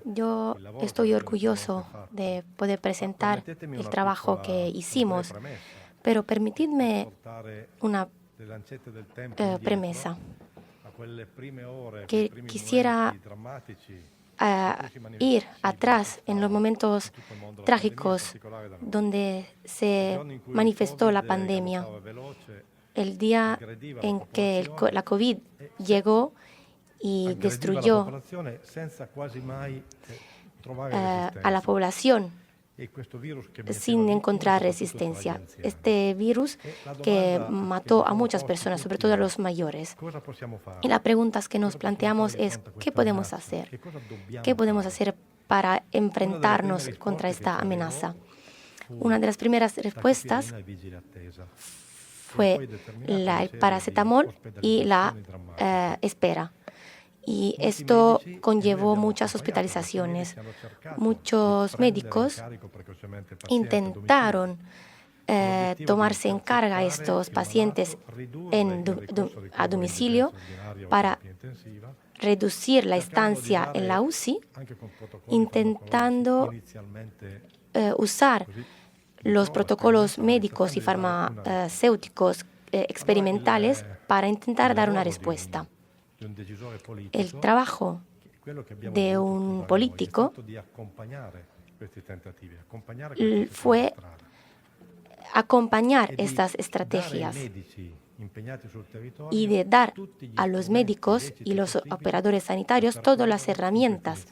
Yo estoy orgulloso de poder presentar el trabajo que hicimos, pero permitidme una premisa, que quisiera ir atrás en los momentos trágicos donde se manifestó la pandemia, el día en que la COVID llegó y destruyó a la población sin encontrar resistencia. Este virus que mató a muchas personas, sobre todo a los mayores. Y la pregunta que nos planteamos es, ¿qué podemos hacer? ¿Qué podemos hacer para enfrentarnos contra esta amenaza? Una de las primeras respuestas fue el paracetamol y la espera. Y esto conllevó muchas hospitalizaciones. Muchos médicos intentaron tomarse en carga a estos pacientes a domicilio para reducir la estancia en la UCI, intentando usar los protocolos médicos y farmacéuticos experimentales para intentar dar una respuesta. El trabajo de un político fue acompañar estas estrategias y de dar a los médicos y los operadores sanitarios todas las herramientas,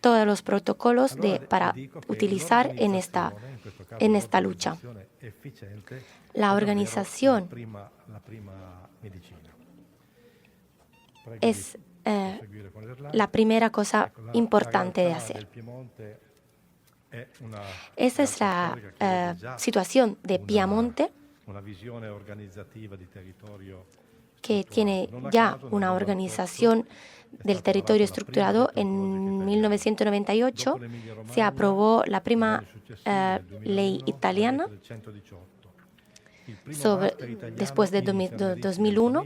todos los protocolos para utilizar en esta lucha. La organización es la primera cosa importante de hacer. Esta es la situación de Piamonte, que tiene ya una organización del territorio estructurado. En 1998 se aprobó la prima ley italiana después de 2001.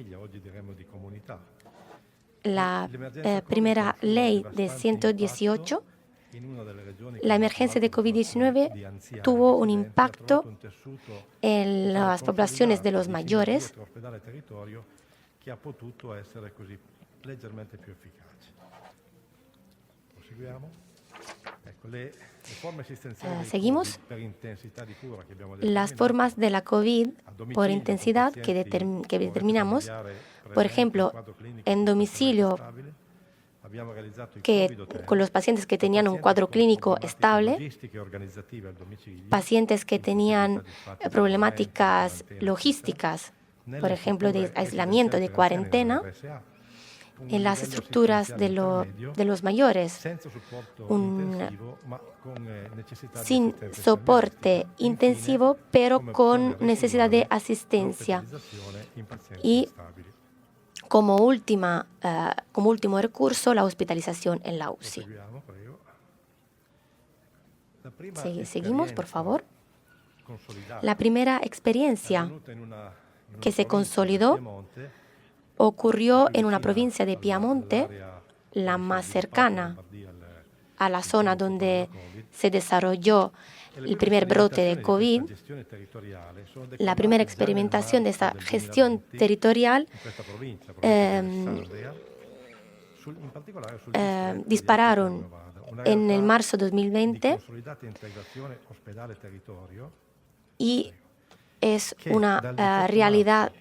La primera ley de 118, la emergencia de COVID-19 tuvo un impacto en las poblaciones de los mayores Seguimos. Las formas de la COVID por intensidad que determinamos, por ejemplo, en domicilio, con los pacientes que tenían un cuadro clínico estable, pacientes que tenían problemáticas logísticas, por ejemplo, de aislamiento, de cuarentena, en las estructuras de los mayores, sin soporte intensivo, pero con necesidad de asistencia. Y como último recurso, la hospitalización en la UCI. Seguimos, por favor. La primera experiencia que se consolidó ocurrió en una provincia de Piamonte, la más cercana a la zona donde se desarrolló el primer brote de COVID. La primera experimentación de esta gestión territorial dispararon en el marzo de 2020 y es una realidad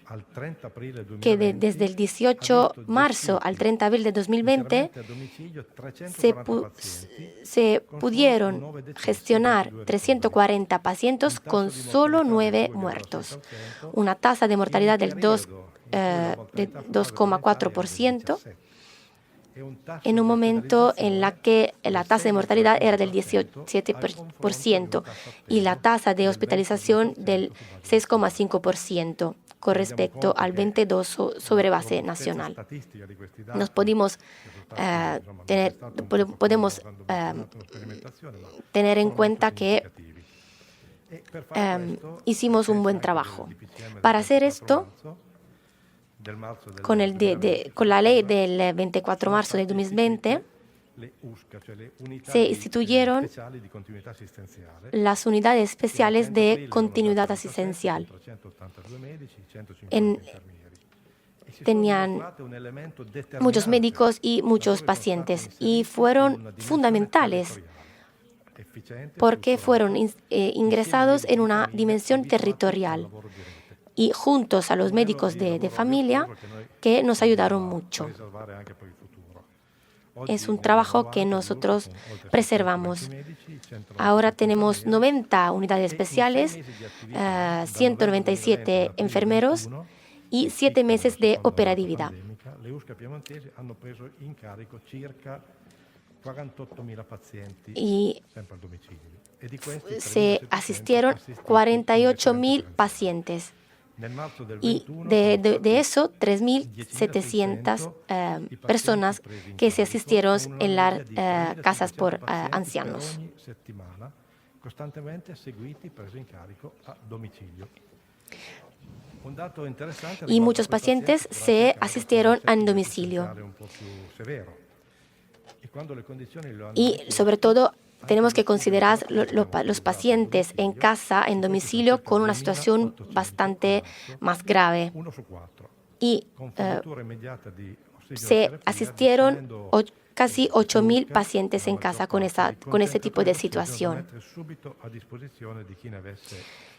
que desde el 18 de marzo al 30 de abril de 2020 se pudieron gestionar 340 pacientes con solo 9 muertos, una tasa de mortalidad del 2,4%, en un momento en la que la tasa de mortalidad era del 17% y la tasa de hospitalización del 6,5% con respecto al 22% sobre base nacional. Podemos tener en cuenta que hicimos un buen trabajo. Para hacer esto, con la ley del 24 de marzo del 2020, se instituyeron las unidades especiales de continuidad asistencial. Tenían muchos médicos y muchos pacientes y fueron fundamentales porque fueron ingresados en una dimensión territorial y juntos a los médicos de familia que nos ayudaron mucho. Es un trabajo que nosotros preservamos. Ahora tenemos 90 unidades especiales, 197 enfermeros y 7 meses de operatividad. Y se asistieron 48.000 pacientes. Y de eso, 3.700 personas que se asistieron en las casas por ancianos. Y muchos pacientes se asistieron en domicilio. Y sobre todo, tenemos que considerar los pacientes en casa, en domicilio, con una situación bastante más grave. Y se asistieron casi 8.000 pacientes en casa con ese tipo de situación.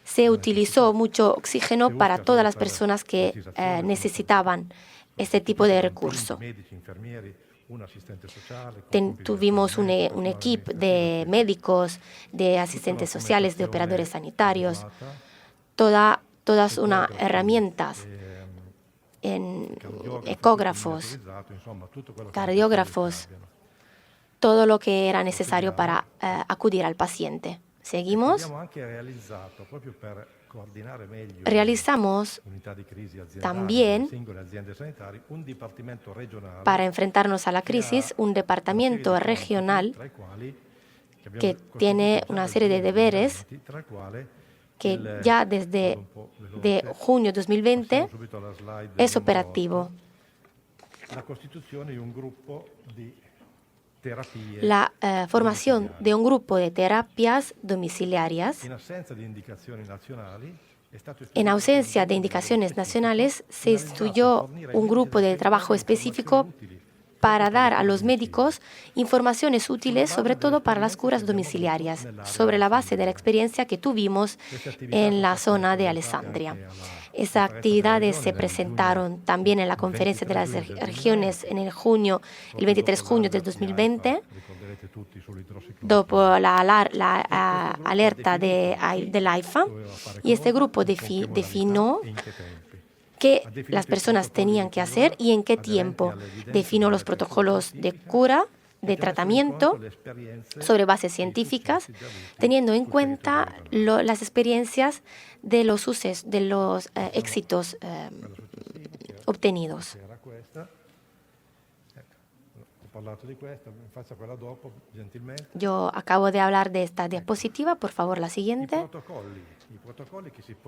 Se utilizó mucho oxígeno para todas las personas que necesitaban este tipo de recurso. Tuvimos un equipo de médicos, de asistentes sociales, de operadores sanitarios, todas unas herramientas, ecógrafos, cardiógrafos, todo lo que era necesario para acudir al paciente. Seguimos. Realizamos también, para enfrentarnos a la crisis, un departamento regional que tiene una serie de deberes que ya desde junio 2020 es operativo. La formación de un grupo de terapias domiciliarias. En ausencia de indicaciones nacionales, se instituyó un grupo de trabajo específico para dar a los médicos informaciones útiles, sobre todo para las curas domiciliarias, sobre la base de la experiencia que tuvimos en la zona de Alessandria. Esas actividades se presentaron también en la Conferencia de las Regiones en el 23 de junio de 2020, dopo la alerta del AIFA, y este grupo definió qué las personas tenían que hacer y en qué tiempo. Definió los protocolos de cura, de tratamiento, sobre bases científicas, teniendo en cuenta las experiencias de los éxitos obtenidos. Yo acabo de hablar de esta diapositiva, por favor, la siguiente.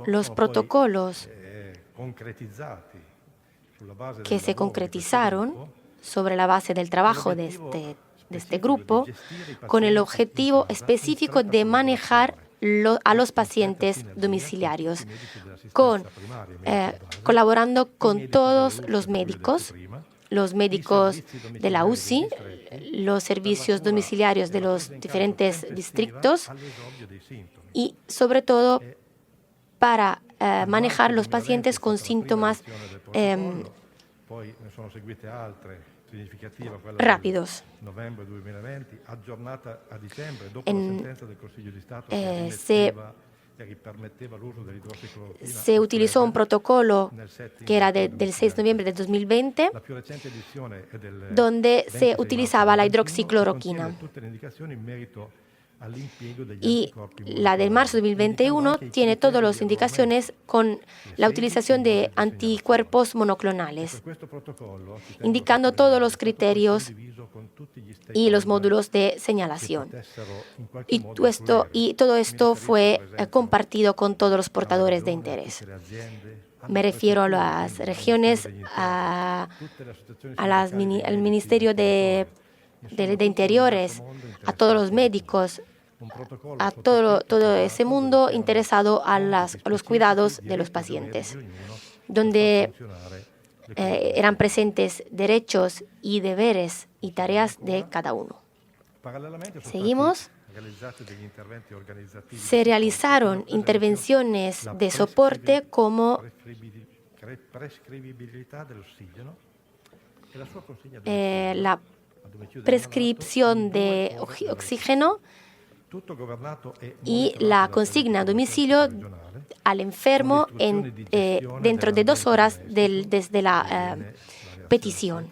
Los protocolos que se concretizaron sobre la base del trabajo de este grupo, con el objetivo específico de manejar a los pacientes domiciliarios, colaborando con todos los médicos de la UCI, los servicios domiciliarios de los diferentes distritos y, sobre todo, para manejar los pacientes con síntomas rápidos. Se utilizó un protocolo que era del 6 de noviembre de 2020, donde se utilizaba la hidroxicloroquina. Y la de marzo de 2021 tiene todas las indicaciones con la utilización de anticuerpos monoclonales, indicando todos los criterios y los módulos de señalación. Y todo esto fue compartido con todos los portadores de interés. Me refiero a las regiones, al Ministerio de Interiores, a todos los médicos, a todo ese mundo interesado a los cuidados de los pacientes, donde eran presentes derechos y deberes y tareas de cada uno. Seguimos. Se realizaron intervenciones de soporte como la prescripción de oxígeno y la consigna a domicilio al enfermo dentro de 2 horas desde la petición.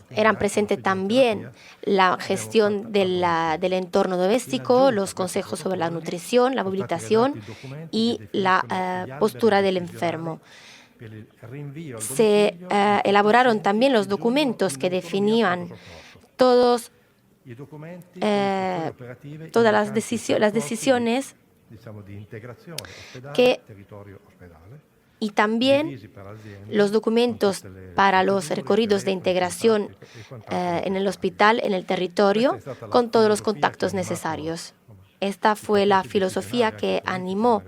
Eran presentes también la gestión del entorno doméstico, los consejos sobre la nutrición, la movilización y la postura del enfermo. Se elaboraron también los documentos que definían todas las decisiones y también los documentos para los recorridos de integración en el hospital, en el territorio, con todos los contactos necesarios. Esta fue la filosofía que animó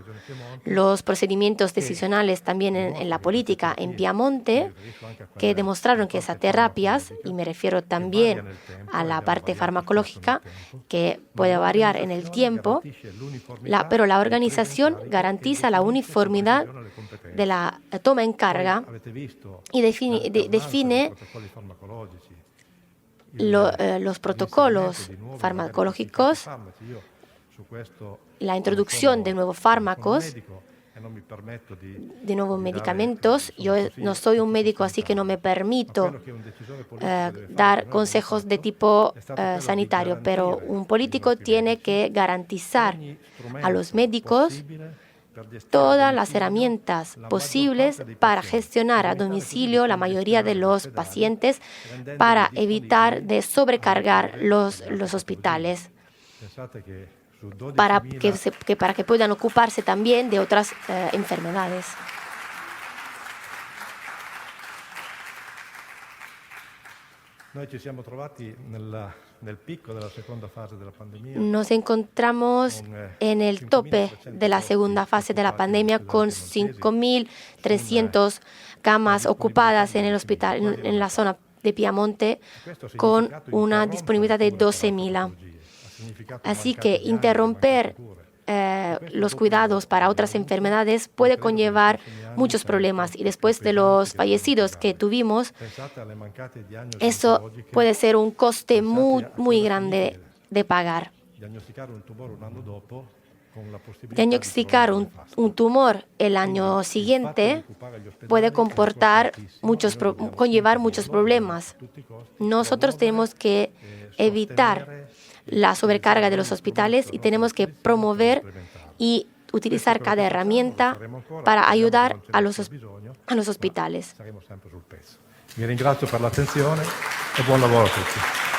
los procedimientos decisionales también en la política en Piamonte, que demostraron que esas terapias, y me refiero también a la parte farmacológica, que puede variar en el tiempo, pero la organización garantiza la uniformidad de la toma en carga y define los protocolos farmacológicos, la introducción de nuevos fármacos, de nuevos medicamentos. Yo no soy un médico, así que no me permito dar consejos de tipo sanitario, pero un político tiene que garantizar a los médicos todas las herramientas posibles para gestionar a domicilio la mayoría de los pacientes para evitar de sobrecargar los hospitales, para que puedan ocuparse también de otras enfermedades. Nos encontramos en el tope de la segunda fase de la pandemia con 5.300 camas ocupadas en el hospital, en la zona de Piamonte, con una disponibilidad de 12.000. Así que interrumpir los cuidados para otras enfermedades puede conllevar muchos problemas. Y después de los fallecidos que tuvimos, eso puede ser un coste muy grande de pagar. Diagnosticar un tumor el año siguiente puede conllevar muchos problemas. Nosotros tenemos que evitar la sobrecarga de los hospitales y tenemos que promover y utilizar cada herramienta para ayudar a los hospitales. Vi ringrazio per l'attenzione e buon lavoro a tutti.